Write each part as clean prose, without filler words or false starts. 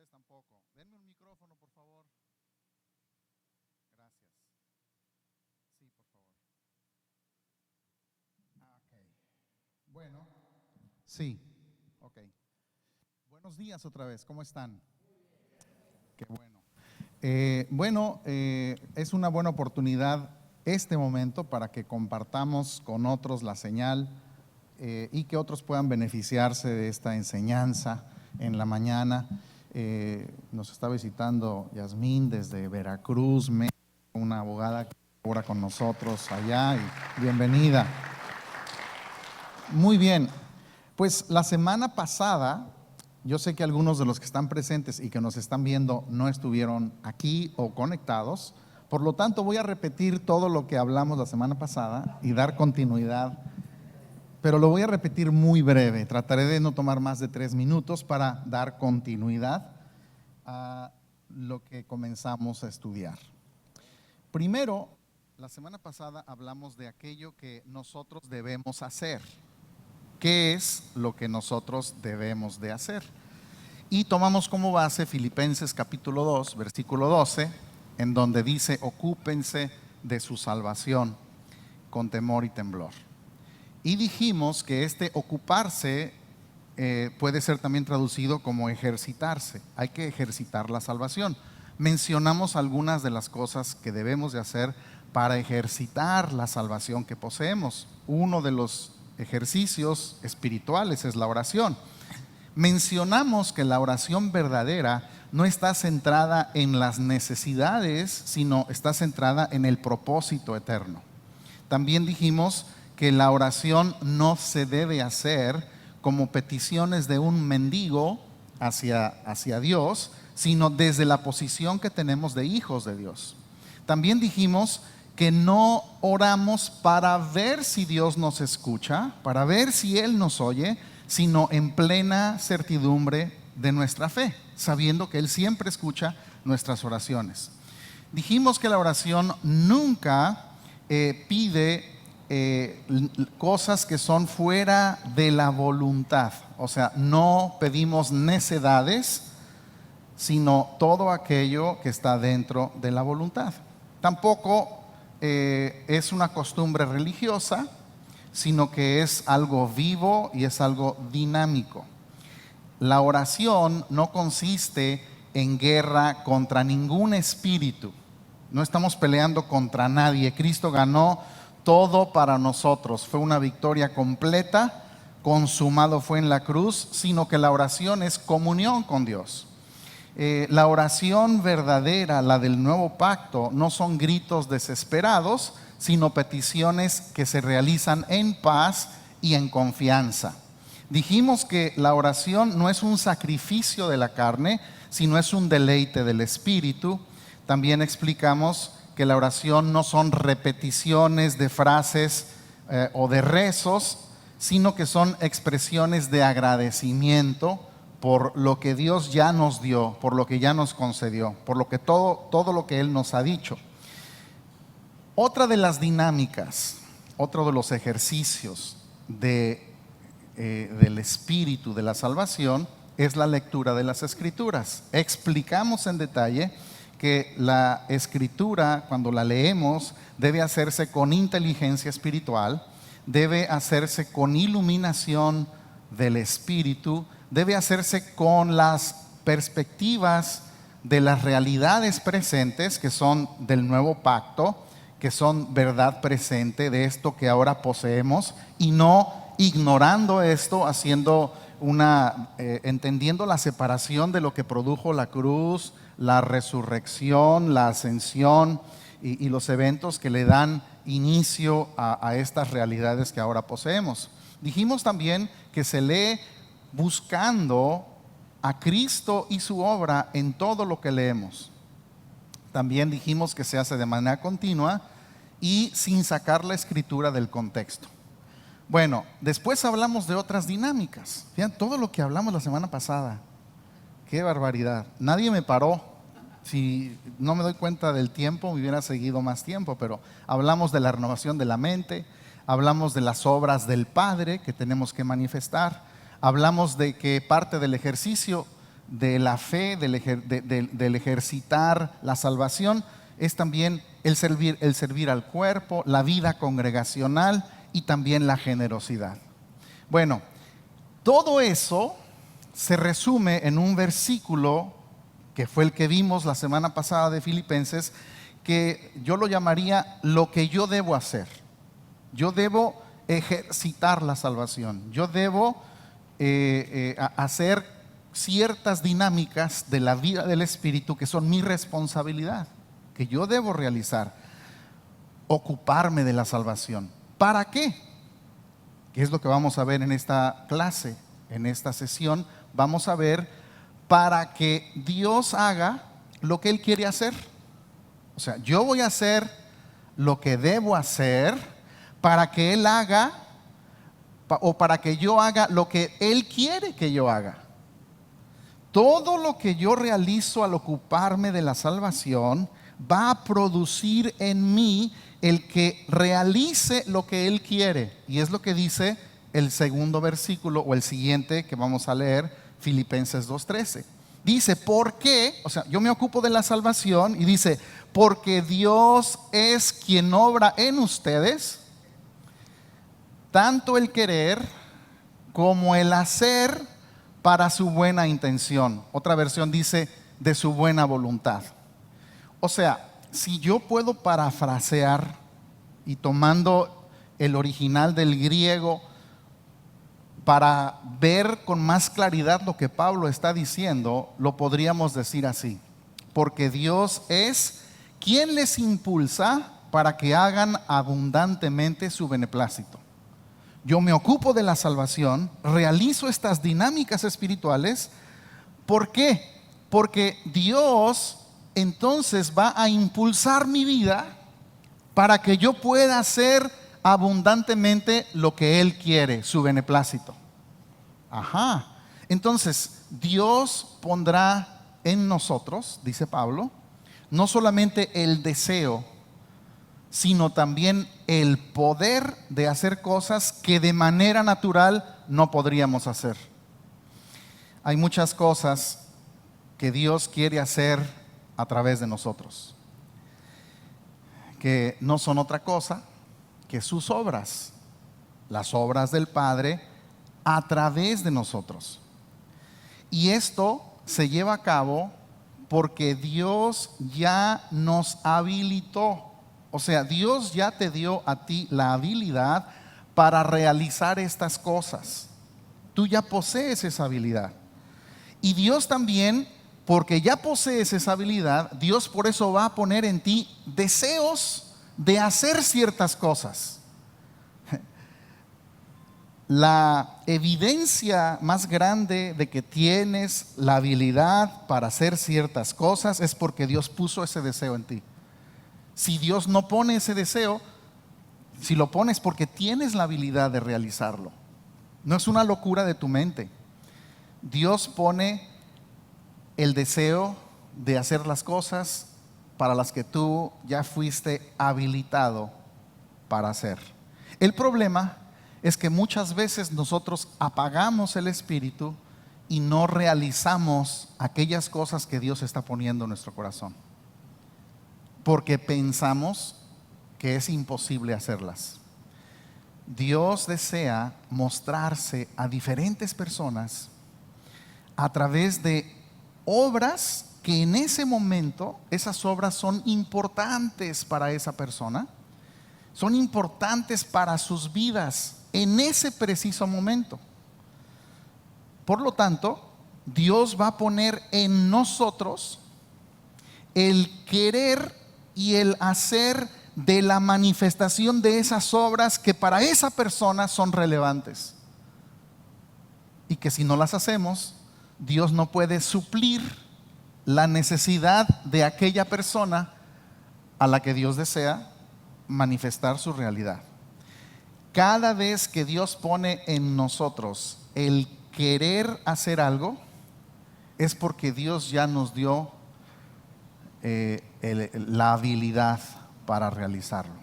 ustedes tampoco. Denme un micrófono, por favor. Gracias. Sí, por favor. Ok. Bueno. Sí. Ok. Buenos días otra vez. ¿Cómo están? Qué bueno. Es una buena oportunidad este momento para que compartamos con otros la señal y que otros puedan beneficiarse de esta enseñanza en la mañana. Nos está visitando Yasmín desde Veracruz, México, una abogada que labora con nosotros allá, y bienvenida. Muy bien, pues la semana pasada, yo sé que algunos de los que están presentes y que nos están viendo no estuvieron aquí o conectados, por lo tanto voy a repetir todo lo que hablamos la semana pasada y dar continuidad, pero lo voy a repetir muy breve. Trataré de no tomar más de 3 minutos para dar continuidad a lo que comenzamos a estudiar. Primero, la semana pasada hablamos de aquello que nosotros debemos hacer. ¿Qué es lo que nosotros debemos de hacer? Y tomamos como base Filipenses capítulo 2, versículo 12, en donde dice: ocúpense de su salvación con temor y temblor. Y dijimos que este ocuparse puede ser también traducido como ejercitarse. Hay que ejercitar la salvación. Mencionamos algunas de las cosas que debemos de hacer para ejercitar la salvación que poseemos. Uno de los ejercicios espirituales es la oración. Mencionamos que la oración verdadera no está centrada en las necesidades, sino está centrada en el propósito eterno. También dijimos que la oración no se debe hacer como peticiones de un mendigo hacia Dios, sino desde la posición que tenemos de hijos de Dios. También dijimos que no oramos para ver si Dios nos escucha, para ver si Él nos oye, sino en plena certidumbre de nuestra fe, sabiendo que Él siempre escucha nuestras oraciones. Dijimos que la oración nunca pide cosas que son fuera de la voluntad. O sea, no pedimos necedades, sino todo aquello que está dentro de la voluntad. Tampoco es una costumbre religiosa, sino que es algo vivo y es algo dinámico. La oración no consiste en guerra contra ningún espíritu. No estamos peleando contra nadie. Cristo ganó todo para nosotros. Fue una victoria completa, consumado fue en la cruz, sino que la oración es comunión con Dios. La oración verdadera, la del nuevo pacto, no son gritos desesperados, sino peticiones que se realizan en paz y en confianza. Dijimos que la oración no es un sacrificio de la carne, sino es un deleite del espíritu. También explicamos que la oración no son repeticiones de frases o de rezos, sino que son expresiones de agradecimiento por lo que Dios ya nos dio, por lo que ya nos concedió, por lo que todo lo que Él nos ha dicho. Otra de las dinámicas, otro de los ejercicios del espíritu de la salvación es la lectura de las Escrituras. Explicamos en detalle que la Escritura, cuando la leemos, debe hacerse con inteligencia espiritual, debe hacerse con iluminación del Espíritu, debe hacerse con las perspectivas de las realidades presentes, que son del nuevo pacto, que son verdad presente de esto que ahora poseemos, y no ignorando esto, entendiendo la separación de lo que produjo la cruz, la resurrección, la ascensión y los eventos que le dan inicio a estas realidades que ahora poseemos. Dijimos también que se lee buscando a Cristo y su obra en todo lo que leemos. También dijimos que se hace de manera continua y sin sacar la Escritura del contexto. Bueno, después hablamos de otras dinámicas. Fíjense todo lo que hablamos la semana pasada. Qué barbaridad. Nadie me paró. Si no me doy cuenta del tiempo, me hubiera seguido más tiempo, pero hablamos de la renovación de la mente, hablamos de las obras del Padre que tenemos que manifestar, hablamos de que parte del ejercicio de la fe, del ejercitar la salvación, es también el servir al cuerpo, la vida congregacional y también la generosidad. Bueno, todo eso se resume en un versículo que fue el que vimos la semana pasada de Filipenses, que yo lo llamaría lo que yo debo hacer. Yo debo ejercitar la salvación. Yo debo hacer ciertas dinámicas de la vida del Espíritu que son mi responsabilidad, que yo debo realizar, ocuparme de la salvación. ¿Para qué? Que es lo que vamos a ver en esta clase, en esta sesión. Vamos a ver para que Dios haga lo que Él quiere hacer. O sea, yo voy a hacer lo que debo hacer para que Él haga, o para que yo haga lo que Él quiere que yo haga. Todo lo que yo realizo al ocuparme de la salvación va a producir en mí el que realice lo que Él quiere. Y es lo que dice el segundo versículo, o el siguiente que vamos a leer, Filipenses 2:13. Dice, ¿por qué? O sea, yo me ocupo de la salvación y dice, porque Dios es quien obra en ustedes tanto el querer como el hacer para su buena intención. Otra versión dice, de su buena voluntad. O sea, si yo puedo parafrasear y tomando el original del griego para ver con más claridad lo que Pablo está diciendo, lo podríamos decir así: porque Dios es quien les impulsa para que hagan abundantemente su beneplácito. Yo me ocupo de la salvación, realizo estas dinámicas espirituales. ¿Por qué? Porque Dios entonces va a impulsar mi vida para que yo pueda hacer abundantemente lo que Él quiere, su beneplácito. Ajá. Entonces, Dios pondrá en nosotros, dice Pablo, no solamente el deseo, sino también el poder de hacer cosas que de manera natural no podríamos hacer. Hay muchas cosas que Dios quiere hacer a través de nosotros, que no son otra cosa que sus obras, las obras del Padre a través de nosotros. Y esto se lleva a cabo porque Dios ya nos habilitó. O sea, Dios ya te dio a ti la habilidad para realizar estas cosas. Tú ya posees esa habilidad. Y Dios también, porque ya posees esa habilidad, Dios por eso va a poner en ti deseos de hacer ciertas cosas. La evidencia más grande de que tienes la habilidad para hacer ciertas cosas es porque Dios puso ese deseo en ti. Si Dios no pone ese deseo, si lo pones porque tienes la habilidad de realizarlo. No es una locura de tu mente. Dios pone el deseo de hacer las cosas para las que tú ya fuiste habilitado para hacer. El problema es que muchas veces nosotros apagamos el espíritu y no realizamos aquellas cosas que Dios está poniendo en nuestro corazón, porque pensamos que es imposible hacerlas. Dios desea mostrarse a diferentes personas a través de obras que en ese momento, esas obras son importantes para esa persona, son importantes para sus vidas en ese preciso momento. Por lo tanto, Dios va a poner en nosotros el querer y el hacer de la manifestación de esas obras que para esa persona son relevantes, y que si no las hacemos, Dios no puede suplir la necesidad de aquella persona a la que Dios desea manifestar su realidad. Cada vez que Dios pone en nosotros el querer hacer algo, es porque Dios ya nos dio la habilidad para realizarlo.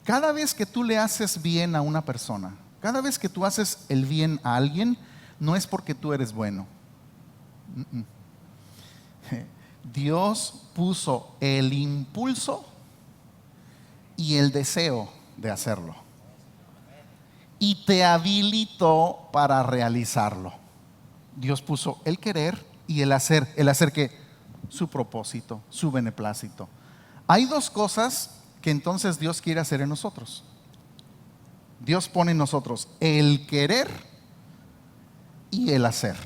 Cada vez que tú le haces bien a una persona, cada vez que tú haces el bien a alguien, no es porque tú eres bueno, Dios puso el impulso y el deseo de hacerlo. Y te habilitó para realizarlo. Dios puso el querer y el hacer. ¿El hacer qué? Su propósito, su beneplácito. Hay dos cosas que entonces Dios quiere hacer en nosotros. Dios pone en nosotros el querer y el hacer.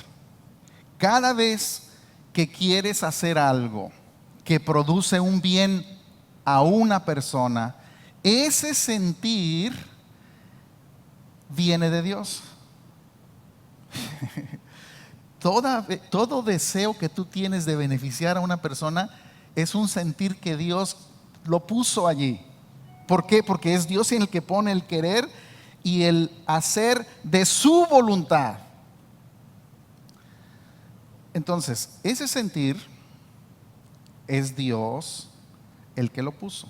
Cada vez que quieres hacer algo que produce un bien a una persona, ese sentir viene de Dios. Todo deseo que tú tienes de beneficiar a una persona es un sentir que Dios lo puso allí. ¿Por qué? Porque es Dios en el que pone el querer y el hacer de su voluntad. Entonces, ese sentir es Dios el que lo puso.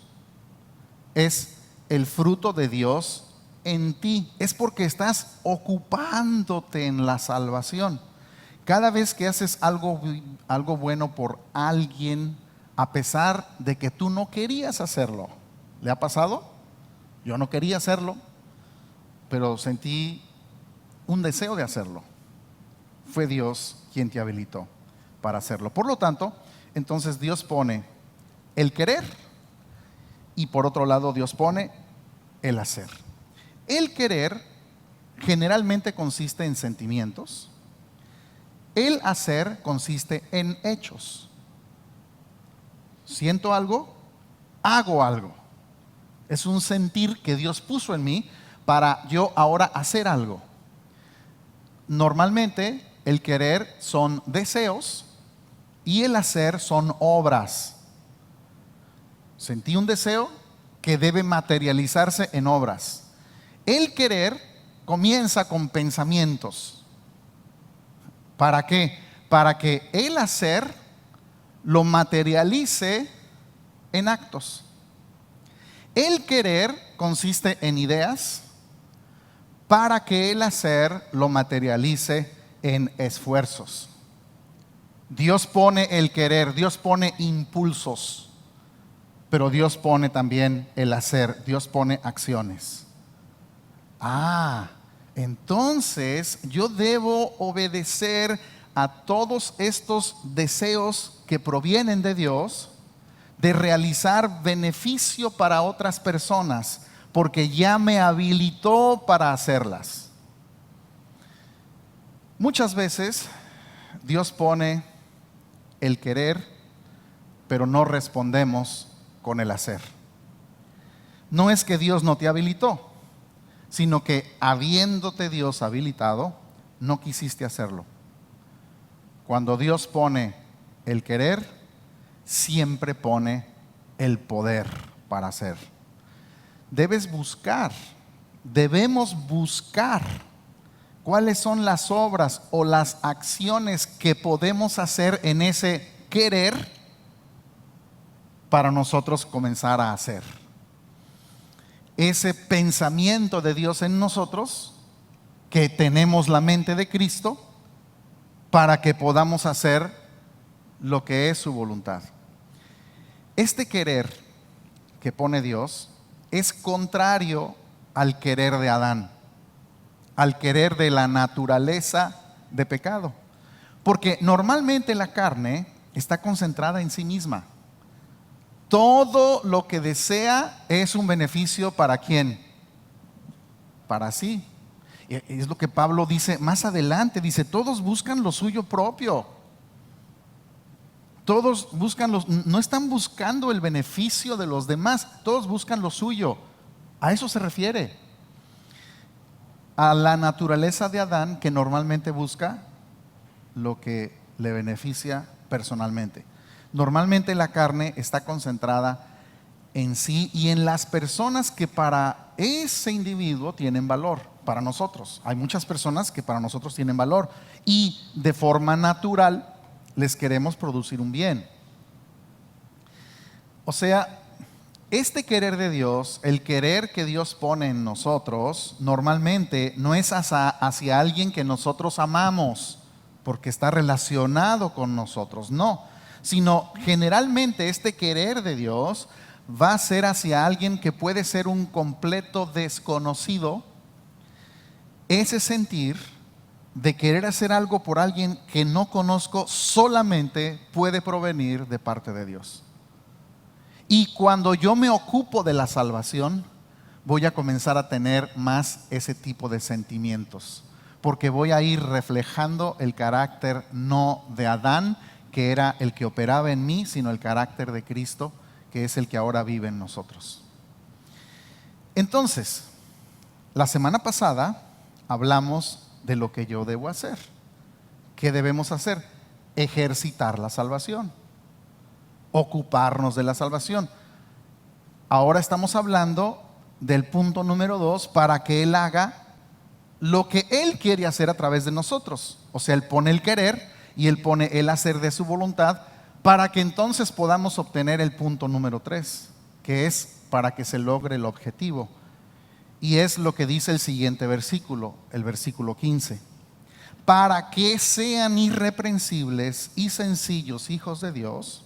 Es el fruto de Dios en ti. Es porque estás ocupándote en la salvación. Cada vez que haces algo bueno por alguien, a pesar de que tú no querías hacerlo. ¿Le ha pasado? Yo no quería hacerlo, pero sentí un deseo de hacerlo. Fue Dios quien te habilitó para hacerlo. Por lo tanto, entonces Dios pone el querer y por otro lado Dios pone el hacer. El querer generalmente consiste en sentimientos. El hacer consiste en hechos. Siento algo, hago algo. Es un sentir que Dios puso en mí para yo ahora hacer algo. Normalmente el querer son deseos y el hacer son obras. Sentí un deseo que debe materializarse en obras. El querer comienza con pensamientos. ¿Para qué? Para que el hacer lo materialice en actos. El querer consiste en ideas para que el hacer lo materialice en esfuerzos. Dios pone el querer, Dios pone impulsos, pero Dios pone también el hacer, Dios pone acciones. Entonces yo debo obedecer a todos estos deseos que provienen de Dios, de realizar beneficio para otras personas, porque ya me habilitó para hacerlas. Muchas veces Dios pone el querer, pero no respondemos con el hacer. No es que Dios no te habilitó, sino que habiéndote Dios habilitado, no quisiste hacerlo. Cuando Dios pone el querer, siempre pone el poder para hacer. Debemos buscar cuáles son las obras o las acciones que podemos hacer en ese querer para nosotros comenzar a hacer. Ese pensamiento de Dios en nosotros, que tenemos la mente de Cristo, para que podamos hacer lo que es su voluntad. Este querer que pone Dios es contrario al querer de Adán, al querer de la naturaleza de pecado. Porque normalmente la carne está concentrada en sí misma. Todo lo que desea es un beneficio para ¿quién? Para sí. Es lo que Pablo dice más adelante, dice, todos buscan lo suyo propio. Todos buscan no están buscando el beneficio de los demás, todos buscan lo suyo. A eso se refiere. A la naturaleza de Adán, que normalmente busca lo que le beneficia personalmente. Normalmente la carne está concentrada en sí y en las personas que para ese individuo tienen valor, para nosotros. Hay muchas personas que para nosotros tienen valor y de forma natural les queremos producir un bien. O sea, este querer de Dios, el querer que Dios pone en nosotros, normalmente no es hacia alguien que nosotros amamos. porque está relacionado con nosotros, no, sino generalmente este querer de Dios va a ser hacia alguien que puede ser un completo desconocido. Ese sentir de querer hacer algo por alguien que no conozco solamente puede provenir de parte de Dios. Y cuando yo me ocupo de la salvación, voy a comenzar a tener más ese tipo de sentimientos, porque voy a ir reflejando el carácter no de Adán, que era el que operaba en mí, sino el carácter de Cristo, que es el que ahora vive en nosotros. Entonces, la semana pasada hablamos de lo que yo debo hacer. ¿Qué debemos hacer? Ejercitar la salvación, ocuparnos de la salvación. Ahora estamos hablando del punto número 2, para que Él haga lo que Él quiere hacer a través de nosotros. O sea, Él pone el querer y Él pone el hacer de su voluntad, para que entonces podamos obtener el punto número 3, que es para que se logre el objetivo. Y es lo que dice el siguiente versículo, el versículo 15. Para que sean irreprensibles y sencillos hijos de Dios,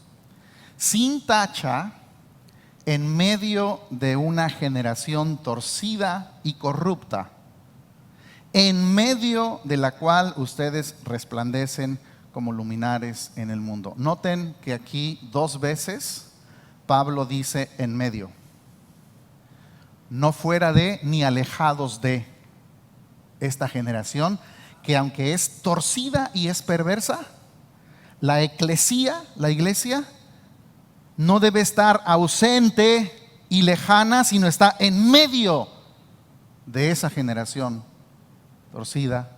sin tacha, en medio de una generación torcida y corrupta, en medio de la cual ustedes resplandecen como luminares en el mundo. Noten que aquí 2 veces Pablo dice en medio. No fuera de ni alejados de esta generación, que aunque es torcida y es perversa, la iglesia no debe estar ausente y lejana, sino está en medio de esa generación torcida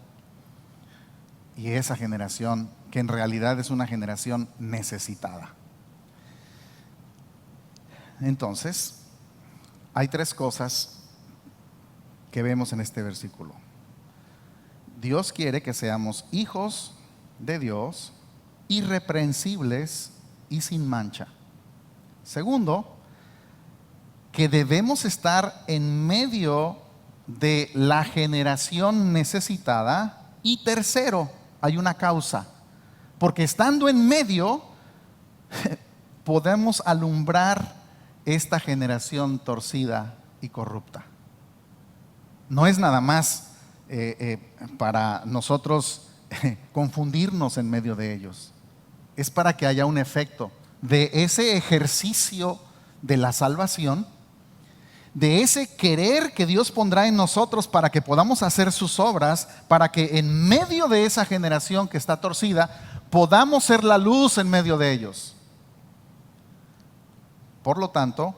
y esa generación que en realidad es una generación necesitada. Entonces, hay 3 cosas que vemos en este versículo. Dios quiere que seamos hijos de Dios, irreprensibles y sin mancha. Segundo, que debemos estar en medio de la generación necesitada. Y tercero, hay una causa, porque estando en medio podemos alumbrar esta generación torcida y corrupta. No es nada más para nosotros confundirnos en medio de ellos, es para que haya un efecto de ese ejercicio de la salvación, de ese querer que Dios pondrá en nosotros para que podamos hacer sus obras, para que en medio de esa generación que está torcida podamos ser la luz en medio de ellos. Por lo tanto,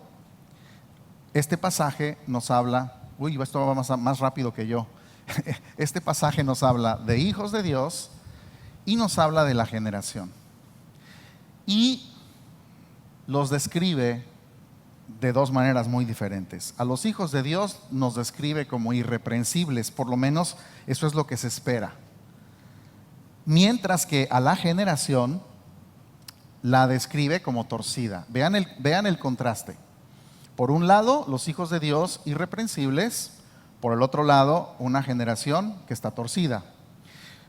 este pasaje nos habla, esto va más rápido que yo. Este pasaje nos habla de hijos de Dios y nos habla de la generación. Y los describe de 2 maneras muy diferentes. A los hijos de Dios nos describe como irreprensibles, por lo menos eso es lo que se espera. Mientras que a la generación la describe como torcida. Vean el contraste. Por un lado, los hijos de Dios irreprensibles, por el otro lado, una generación que está torcida.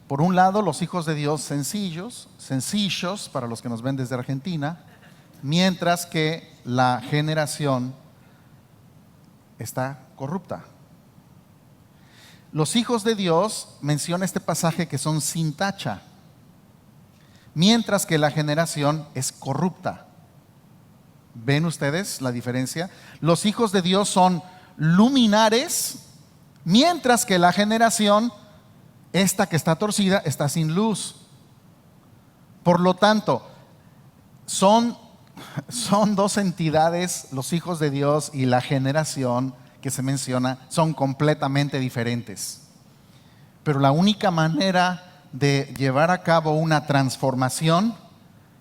Por un lado, los hijos de Dios sencillos para los que nos ven desde Argentina, mientras que la generación está corrupta. Los hijos de Dios, menciona este pasaje, que son sin tacha, mientras que la generación es corrupta. ¿Ven ustedes la diferencia? Los hijos de Dios son luminares, mientras que la generación, esta que está torcida, está sin luz. Por lo tanto, son 2 entidades, los hijos de Dios y la generación que se menciona, son completamente diferentes. Pero la única manera de llevar a cabo una transformación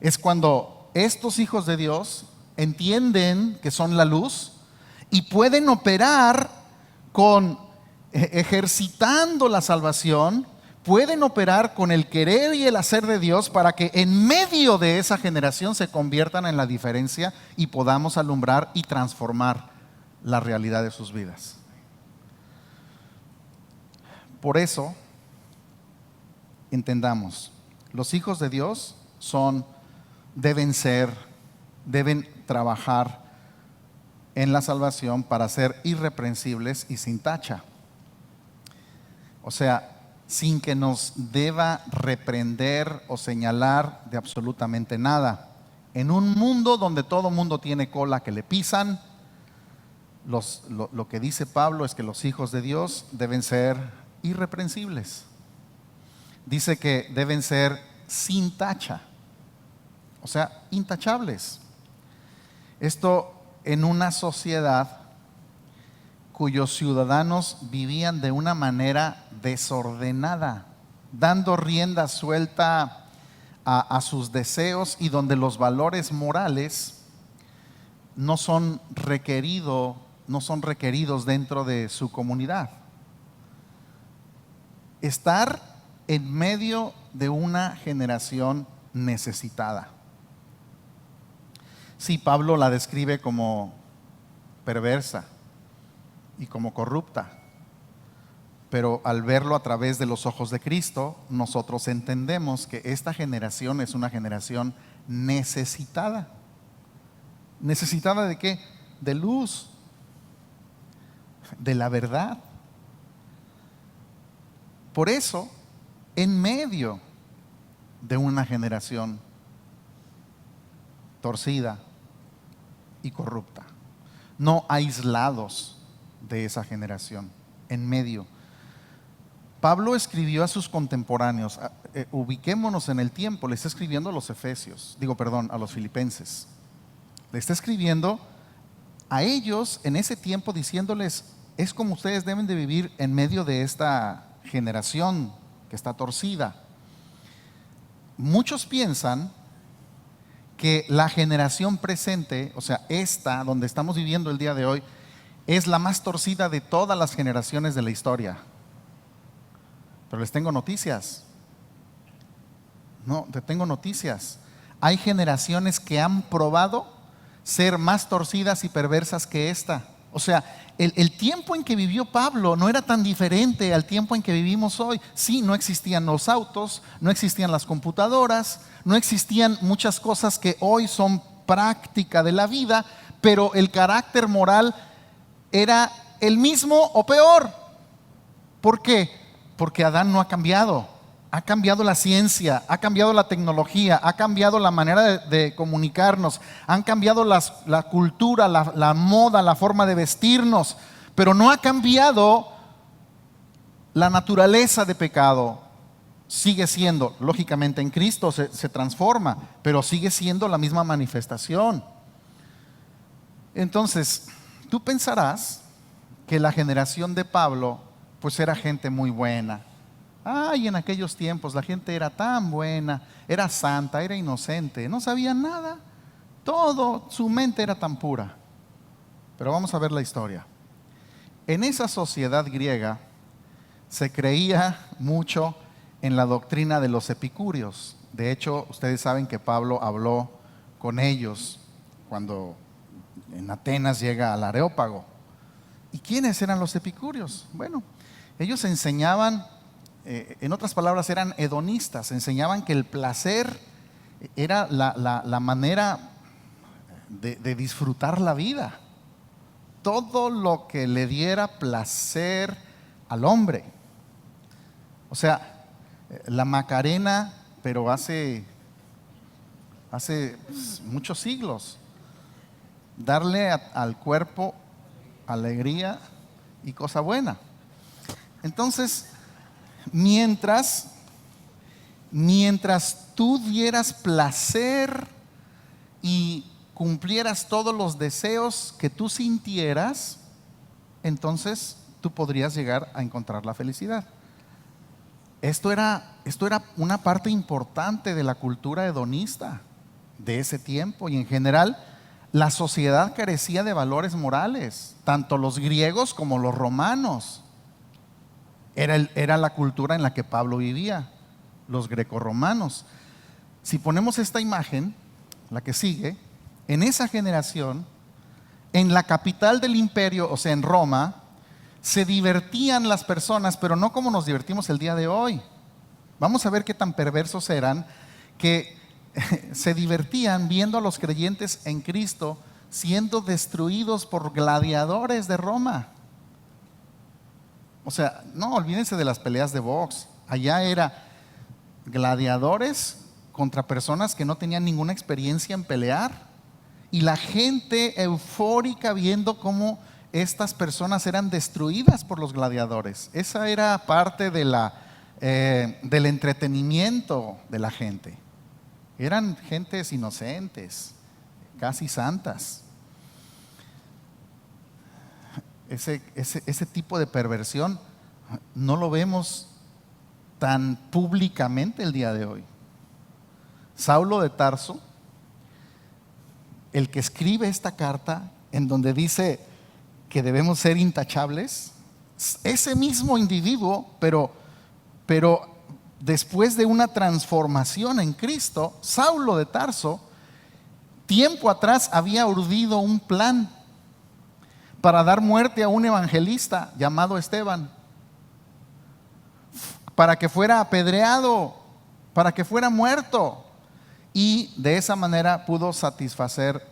es cuando estos hijos de Dios entienden que son la luz y pueden operar ejercitando la salvación, pueden operar con el querer y el hacer de Dios para que en medio de esa generación se conviertan en la diferencia y podamos alumbrar y transformar la realidad de sus vidas. Por eso, entendamos, los hijos de Dios deben trabajar en la salvación para ser irreprensibles y sin tacha. O sea, sin que nos deba reprender o señalar de absolutamente nada. En un mundo donde todo mundo tiene cola que le pisan, lo que dice Pablo es que los hijos de Dios deben ser irreprensibles. Dice que deben ser sin tacha, o sea, intachables. Esto en una sociedad cuyos ciudadanos vivían de una manera desordenada, dando rienda suelta a sus deseos, y donde los valores morales no son requeridos dentro de su comunidad. Estar en medio de una generación necesitada. Sí, Pablo la describe como perversa y como corrupta, pero al verlo a través de los ojos de Cristo, nosotros entendemos que esta generación es una generación necesitada. ¿Necesitada de qué? De luz, de la verdad. Por eso, en medio de una generación torcida y corrupta, no aislados de esa generación, en medio. Pablo escribió a sus contemporáneos, ubiquémonos en el tiempo, le está escribiendo a los a los filipenses. Le está escribiendo a ellos en ese tiempo diciéndoles, es como ustedes deben de vivir en medio de esta generación que está torcida. Muchos piensan que la generación presente, o sea, esta donde estamos viviendo el día de hoy, es la más torcida de todas las generaciones de la historia. Pero les tengo noticias. No, te tengo noticias. Hay generaciones que han probado ser más torcidas y perversas que esta. O sea, el tiempo en que vivió Pablo no era tan diferente al tiempo en que vivimos hoy. Sí, no existían los autos, no existían las computadoras, no existían muchas cosas que hoy son práctica de la vida, pero el carácter moral era el mismo o peor. ¿Por qué? Porque Adán no ha cambiado. Ha cambiado la ciencia, ha cambiado la tecnología, ha cambiado la manera de comunicarnos, han cambiado la cultura, la moda, la forma de vestirnos, pero no ha cambiado la naturaleza de pecado. Sigue siendo, lógicamente en Cristo se transforma, pero sigue siendo la misma manifestación. Entonces, tú pensarás que la generación de Pablo pues era gente muy buena. Ay, en aquellos tiempos la gente era tan buena, era santa, era inocente, no sabía nada. Todo, su mente era tan pura. Pero vamos a ver la historia. En esa sociedad griega se creía mucho en la doctrina de los epicúreos. De hecho, ustedes saben que Pablo habló con ellos cuando en Atenas llega al Areópago. ¿Y quiénes eran los epicúreos? Bueno, ellos enseñaban, en otras palabras, eran hedonistas, enseñaban que el placer era la manera de disfrutar la vida. Todo lo que le diera placer al hombre. O sea, la Macarena, pero hace muchos siglos. Darle al cuerpo alegría y cosa buena. Entonces, mientras tú dieras placer y cumplieras todos los deseos que tú sintieras, entonces tú podrías llegar a encontrar la felicidad. Esto era una parte importante de la cultura hedonista de ese tiempo, y en general la sociedad carecía de valores morales, tanto los griegos como los romanos. Era la cultura en la que Pablo vivía, los grecorromanos. Si ponemos esta imagen, la que sigue, en esa generación, en la capital del imperio, o sea, en Roma, se divertían las personas, pero no como nos divertimos el día de hoy. Vamos a ver qué tan perversos eran que se divertían viendo a los creyentes en Cristo siendo destruidos por gladiadores de Roma. O sea, no olvídense de las peleas de box. Allá era gladiadores contra personas que no tenían ninguna experiencia en pelear. Y la gente eufórica viendo cómo estas personas eran destruidas por los gladiadores. Esa era parte de del entretenimiento de la gente. Eran gentes inocentes, casi santas. Ese tipo de perversión no lo vemos tan públicamente el día de hoy. Saulo de Tarso, el que escribe esta carta en donde dice que debemos ser intachables, ese mismo individuo, pero después de una transformación en Cristo, Saulo de Tarso, tiempo atrás había urdido un plan para dar muerte a un evangelista llamado Esteban, para que fuera apedreado, para que fuera muerto, y de esa manera pudo satisfacer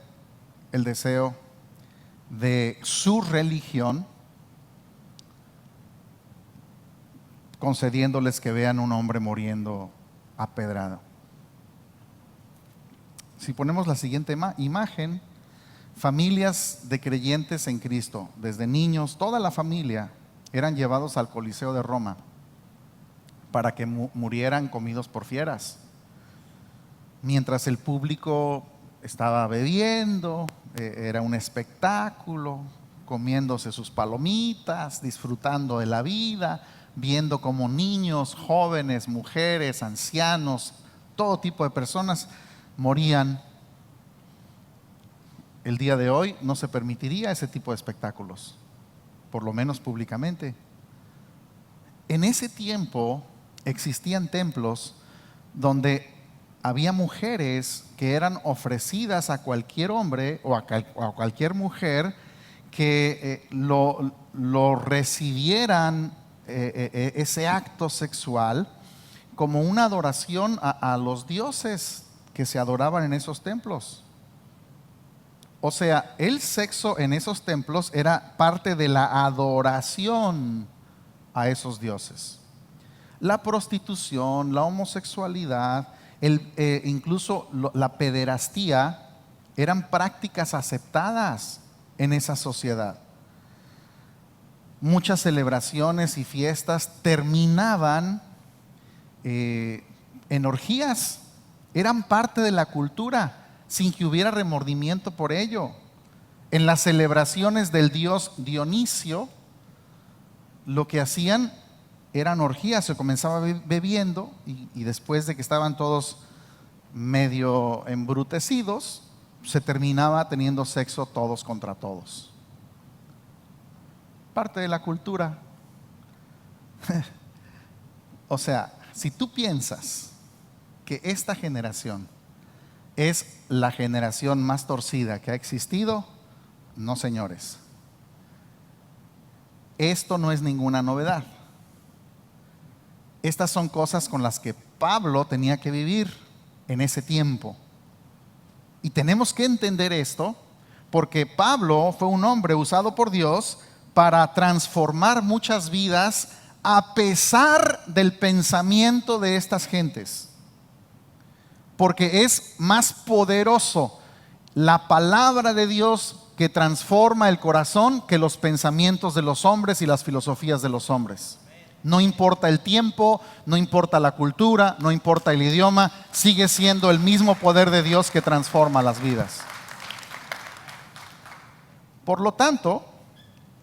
el deseo de su religión, concediéndoles que vean un hombre muriendo apedrado. Si ponemos la siguiente imagen, familias de creyentes en Cristo, desde niños, toda la familia eran llevados al Coliseo de Roma para que murieran comidos por fieras, mientras el público estaba bebiendo, era un espectáculo, comiéndose sus palomitas, disfrutando de la vida, viendo como niños, jóvenes, mujeres, ancianos, todo tipo de personas morían. El día de hoy no se permitiría ese tipo de espectáculos, por lo menos públicamente. En ese tiempo existían templos donde había mujeres que eran ofrecidas a cualquier hombre o a cualquier mujer que lo recibieran, ese acto sexual, como una adoración a los dioses que se adoraban en esos templos. O sea, el sexo en esos templos era parte de la adoración a esos dioses. La prostitución, la homosexualidad, incluso la pederastía eran prácticas aceptadas en esa sociedad. Muchas celebraciones y fiestas terminaban en orgías, eran parte de la cultura sin que hubiera remordimiento por ello. En las celebraciones del dios Dionisio, lo que hacían eran orgías, se comenzaba bebiendo y después de que estaban todos medio embrutecidos, se terminaba teniendo sexo todos contra todos. Parte de la cultura. O sea, si tú piensas que esta generación es la generación más torcida que ha existido, no, señores. Esto no es ninguna novedad. Estas son cosas con las que Pablo tenía que vivir en ese tiempo. Y tenemos que entender esto porque Pablo fue un hombre usado por Dios para transformar muchas vidas a pesar del pensamiento de estas gentes. Porque es más poderoso la palabra de Dios que transforma el corazón que los pensamientos de los hombres y las filosofías de los hombres. No importa el tiempo, no importa la cultura, no importa el idioma, sigue siendo el mismo poder de Dios que transforma las vidas. Por lo tanto,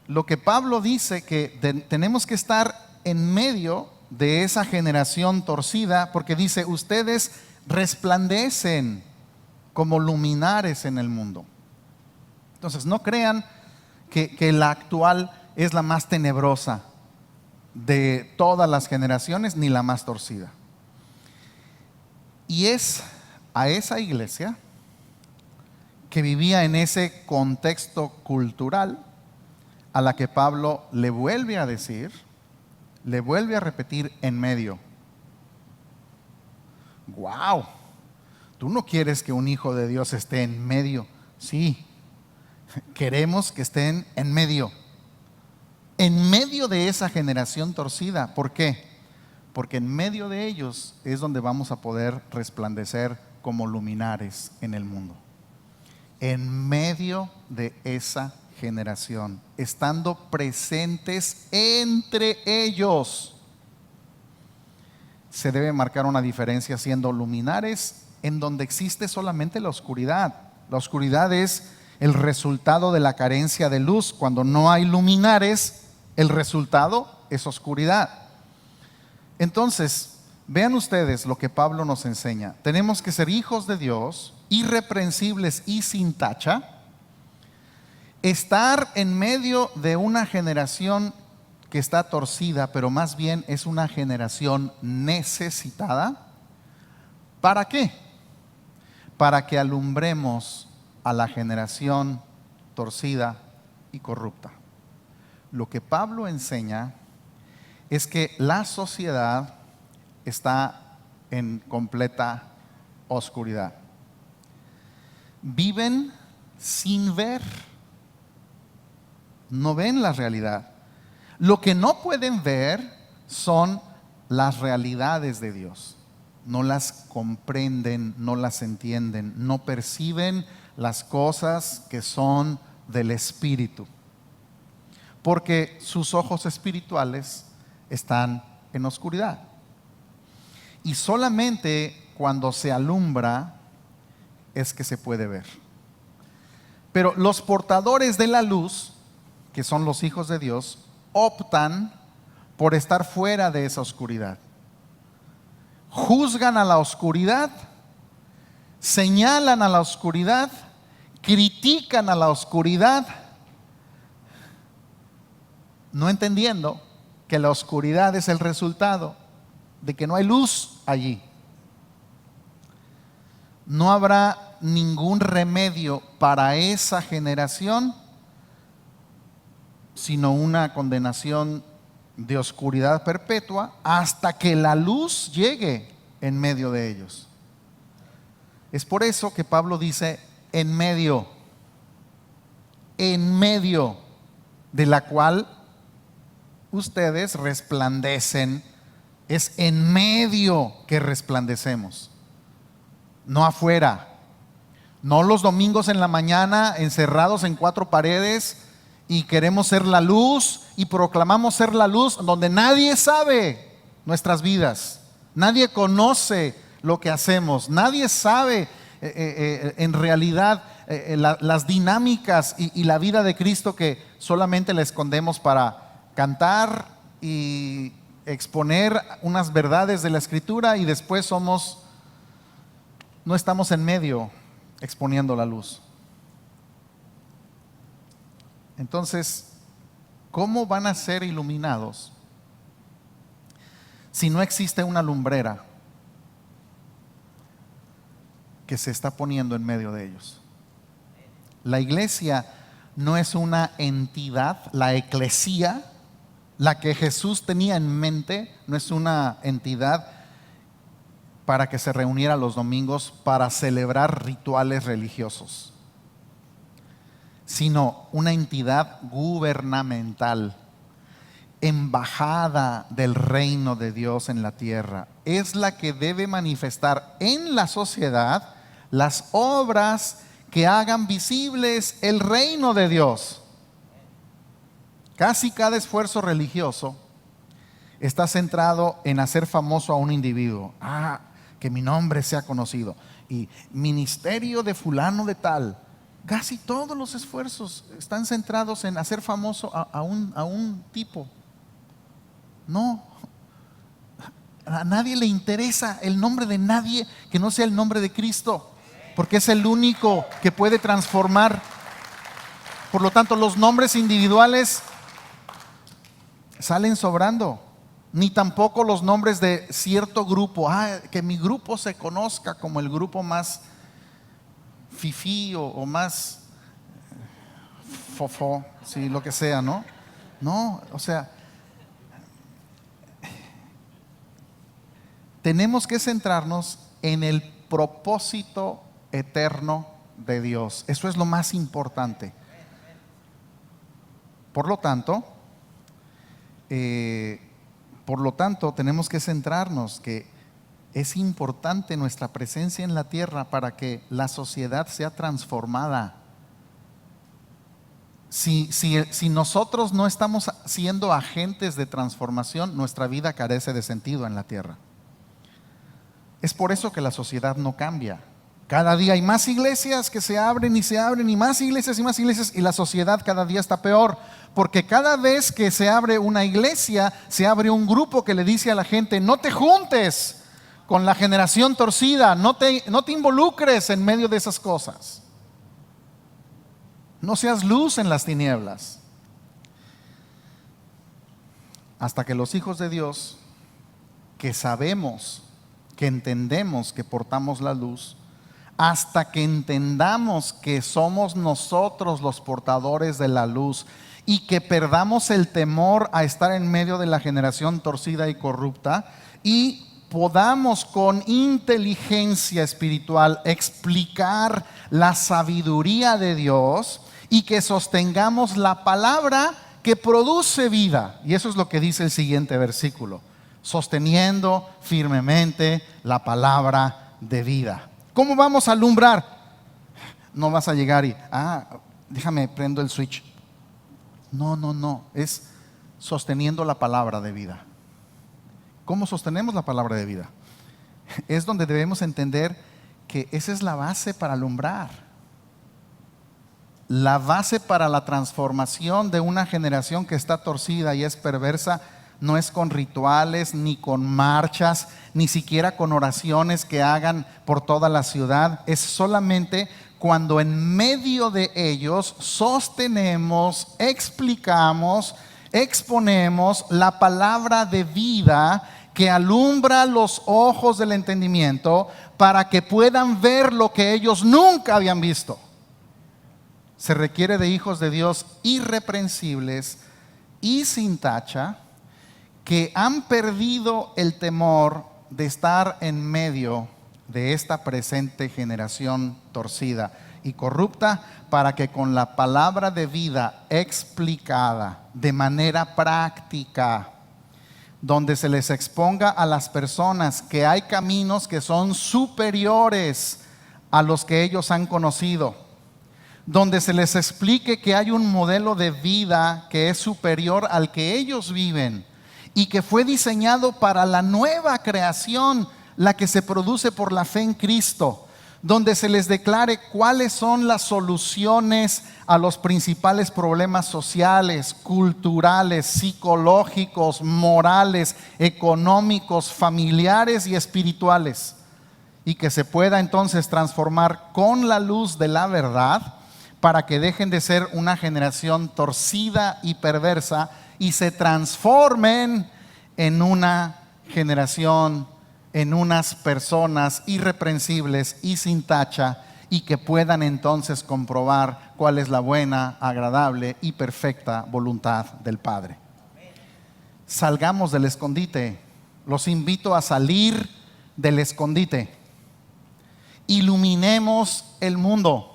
lo que Pablo dice que tenemos que estar en medio de esa generación torcida, porque dice, ustedes resplandecen como luminares en el mundo. Entonces no crean que la actual es la más tenebrosa de todas las generaciones, ni la más torcida. Y es a esa iglesia que vivía en ese contexto cultural a la que Pablo le vuelve a decir, le vuelve a repetir en medio. wow, tú no quieres que un hijo de Dios esté en medio. Sí, queremos que estén en medio de esa generación torcida. ¿Por qué? Porque en medio de ellos es donde vamos a poder resplandecer como luminares en el mundo. En medio de esa generación, estando presentes entre ellos, se debe marcar una diferencia, siendo luminares en donde existe solamente la oscuridad. La oscuridad es el resultado de la carencia de luz. Cuando no hay luminares, el resultado es oscuridad. Entonces, vean ustedes lo que Pablo nos enseña. Tenemos que ser hijos de Dios, irreprensibles y sin tacha, estar en medio de una generación que está torcida, pero más bien es una generación necesitada. ¿Para qué? Para que alumbremos a la generación torcida y corrupta. Lo que Pablo enseña es que la sociedad está en completa oscuridad. Viven sin ver, no ven la realidad. Lo que no pueden ver son las realidades de Dios. No las comprenden, no las entienden, no perciben las cosas que son del Espíritu, porque sus ojos espirituales están en oscuridad. Y solamente cuando se alumbra es que se puede ver. Pero los portadores de la luz, que son los hijos de Dios, optan por estar fuera de esa oscuridad. Juzgan a la oscuridad, señalan a la oscuridad, critican a la oscuridad, no entendiendo que la oscuridad es el resultado de que no hay luz allí. No habrá ningún remedio para esa generación sino una condenación de oscuridad perpetua hasta que la luz llegue en medio de ellos. Es por eso que Pablo dice en medio de la cual ustedes resplandecen. Es en medio que resplandecemos, no afuera, no los domingos en la mañana encerrados en cuatro paredes y queremos ser la luz y proclamamos ser la luz donde nadie sabe nuestras vidas, nadie conoce lo que hacemos, nadie sabe en realidad las dinámicas y la vida de Cristo, que solamente la escondemos para cantar y exponer unas verdades de la Escritura, y después no estamos en medio exponiendo la luz. Entonces, ¿cómo van a ser iluminados si no existe una lumbrera que se está poniendo en medio de ellos? La iglesia no es una entidad, la eclesía, la que Jesús tenía en mente, no es una entidad para que se reuniera los domingos para celebrar rituales religiosos, sino una entidad gubernamental, embajada del reino de Dios en la tierra. Es la que debe manifestar en la sociedad las obras que hagan visibles el reino de Dios. Casi cada esfuerzo religioso está centrado en hacer famoso a un individuo. Que mi nombre sea conocido. Y ministerio de fulano de tal. Casi todos los esfuerzos están centrados en hacer famoso a un tipo. No, a nadie le interesa el nombre de nadie que no sea el nombre de Cristo, porque es el único que puede transformar. Por lo tanto, los nombres individuales salen sobrando, ni tampoco los nombres de cierto grupo. Que mi grupo se conozca como el grupo más fifí o más fofó, sí, lo que sea, ¿no? No, o sea, tenemos que centrarnos en el propósito eterno de Dios. Eso es lo más importante. Por lo tanto, tenemos que centrarnos que es importante nuestra presencia en la tierra para que la sociedad sea transformada. Si nosotros no estamos siendo agentes de transformación, nuestra vida carece de sentido en la tierra. Es por eso que la sociedad no cambia. Cada día hay más iglesias que se abren y más iglesias y la sociedad cada día está peor. Porque cada vez que se abre una iglesia, se abre un grupo que le dice a la gente: no te juntes con la generación torcida, no te involucres en medio de esas cosas. No seas luz en las tinieblas. Hasta que los hijos de Dios, que sabemos, que entendemos que portamos la luz, hasta que entendamos que somos nosotros los portadores de la luz y que perdamos el temor a estar en medio de la generación torcida y corrupta y podamos con inteligencia espiritual explicar la sabiduría de Dios y que sostengamos la palabra que produce vida. Y eso es lo que dice el siguiente versículo: sosteniendo firmemente la palabra de vida. ¿Cómo vamos a alumbrar? No vas a llegar y, déjame prendo el switch. No, es sosteniendo la palabra de vida. ¿Cómo sostenemos la palabra de vida? Es donde debemos entender que esa es la base para alumbrar. La base para la transformación de una generación que está torcida y es perversa no es con rituales, ni con marchas, ni siquiera con oraciones que hagan por toda la ciudad. Es solamente cuando en medio de ellos sostenemos, explicamos, exponemos la palabra de vida que alumbra los ojos del entendimiento para que puedan ver lo que ellos nunca habían visto. Se requiere de hijos de Dios irreprensibles y sin tacha, que han perdido el temor de estar en medio de esta presente generación torcida y corrupta, para que con la palabra de vida explicada de manera práctica, donde se les exponga a las personas que hay caminos que son superiores a los que ellos han conocido, donde se les explique que hay un modelo de vida que es superior al que ellos viven y que fue diseñado para la nueva creación, la que se produce por la fe en Cristo, donde se les declare cuáles son las soluciones a los principales problemas sociales, culturales, psicológicos, morales, económicos, familiares y espirituales, y que se pueda entonces transformar con la luz de la verdad, para que dejen de ser una generación torcida y perversa y se transformen en una generación, en unas personas irreprensibles y sin tacha, y que puedan entonces comprobar cuál es la buena, agradable y perfecta voluntad del Padre. Salgamos del escondite. Los invito a salir del escondite. Iluminemos el mundo.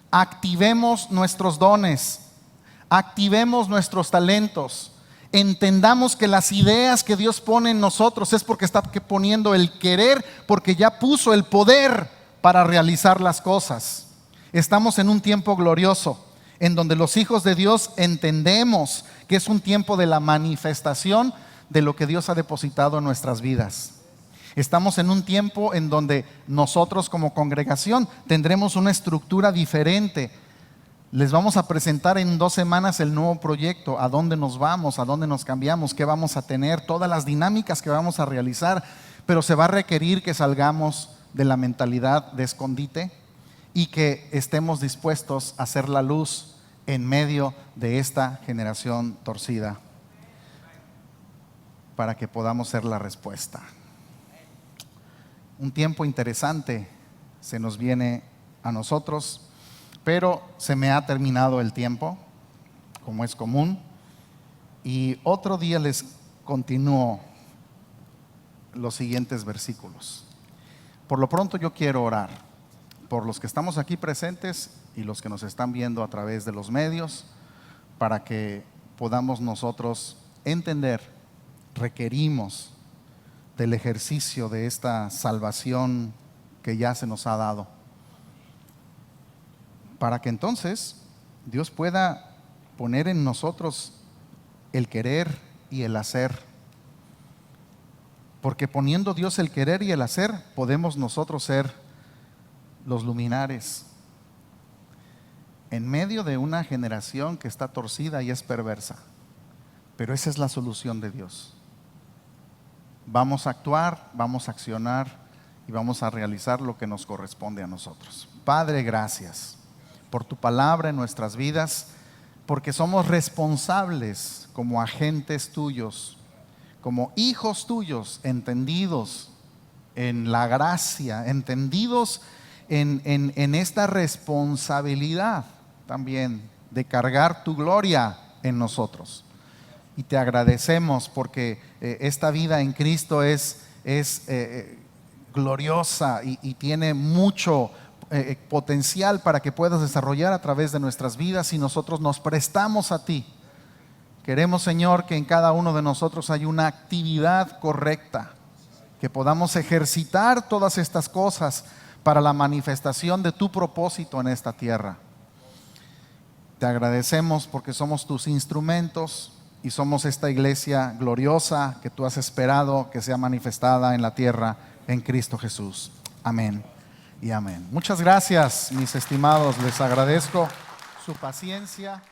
Activemos nuestros dones, activemos nuestros talentos, entendamos que las ideas que Dios pone en nosotros es porque está poniendo el querer, porque ya puso el poder para realizar las cosas. Estamos en un tiempo glorioso en donde los hijos de Dios entendemos que es un tiempo de la manifestación de lo que Dios ha depositado en nuestras vidas. Estamos en un tiempo en donde nosotros como congregación tendremos una estructura diferente. Les vamos a presentar en 2 semanas el nuevo proyecto, a dónde nos vamos, a dónde nos cambiamos, qué vamos a tener, todas las dinámicas que vamos a realizar, pero se va a requerir que salgamos de la mentalidad de escondite y que estemos dispuestos a hacer la luz en medio de esta generación torcida, para que podamos ser la respuesta. Un tiempo interesante se nos viene a nosotros, pero se me ha terminado el tiempo, como es común, y otro día les continúo los siguientes versículos. Por lo pronto yo quiero orar por los que estamos aquí presentes y los que nos están viendo a través de los medios, para que podamos nosotros entender, requerimos del ejercicio de esta salvación que ya se nos ha dado, para que entonces Dios pueda poner en nosotros el querer y el hacer, porque poniendo Dios el querer y el hacer, podemos nosotros ser los luminares en medio de una generación que está torcida y es perversa. Pero esa es la solución de Dios. Vamos a actuar, vamos a accionar y vamos a realizar lo que nos corresponde a nosotros. Padre, gracias por tu palabra en nuestras vidas, porque somos responsables como agentes tuyos, como hijos tuyos, entendidos en la gracia, entendidos en esta responsabilidad también de cargar tu gloria en nosotros. Y te agradecemos porque esta vida en Cristo es gloriosa y tiene mucho potencial para que puedas desarrollar a través de nuestras vidas, y nosotros nos prestamos a ti. Queremos, Señor, que en cada uno de nosotros haya una actividad correcta, que podamos ejercitar todas estas cosas para la manifestación de tu propósito en esta tierra. Te agradecemos porque somos tus instrumentos y somos esta iglesia gloriosa que tú has esperado que sea manifestada en la tierra en Cristo Jesús. Amén y amén. Muchas gracias, mis estimados. Les agradezco su paciencia.